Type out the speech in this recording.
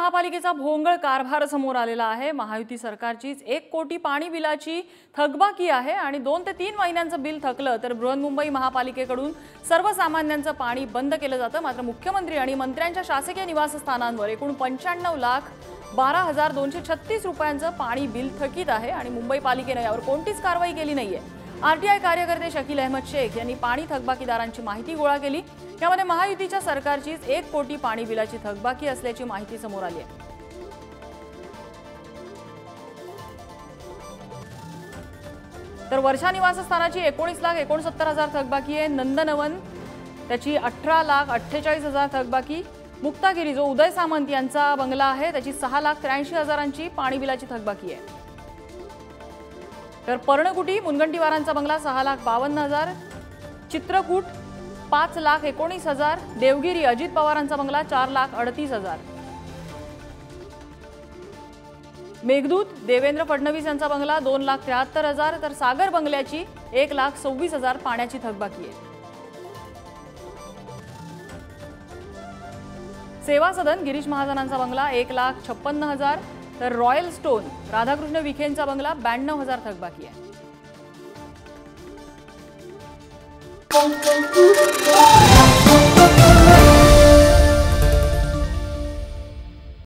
महापालिकेचा भोंगळ कारभार समोर आलेला आहे। महायुती सरकारचीच 1 कोटी पाणी बिलाची थकबाकी आहे आणि 2 ते 3 महिन्यांचं बिल थकलं तर बृहन्मुंबई महापालिकेकडून सर्वसामान्यांचं पाणी बंद केलं जातं। मात्र मुख्यमंत्री आणि मंत्र्यांच्या शासकीय निवासस्थानांवर एकूण 95,12,236 रुपयांचं पाणी बिल थकीत आहे आणि मुंबई पालिकेने यावर कोणतीच कारवाई केली नाहीये। आरटीआय कार्यकर्ते शकील अहमद शेख यांनी पाणी थकबाकीदारांची माहिती गोळा केली। यामध्ये महायुतीच्या सरकारचीच 1 कोटी पाणी बिलाची थकबाकी असल्याची माहिती समोर आली आहे। तर वर्षा निवासस्थानाची 19,69,000 थकबाकी आहे। नंदनवन त्याची 18,48,000 थकबाकी। मुक्तागिरी जो उदय सामंत यांचा बंगला आहे त्याची 6,83,000 पाणी बिलाची थकबाकी आहे। तर पर्णकुटी मुनगंटीवारांचा बंगला 6,52,000, चित्रकूट 5,19,000, देवगिरी अजित पवारांचा बंगला 4,38,000, मेघदूत देवेंद्र फडणवीस यांचा बंगला 2,73,000 तर सागर बंगल्याची 1,26,000 पाण्याची थकबाकी आहे। सेवा सदन गिरीश महाजनांचा बंगला 1,56,000 तर रॉयल स्टोन राधाकृष्ण विखेंचा बंगला 92,000 थकबाकी आहे।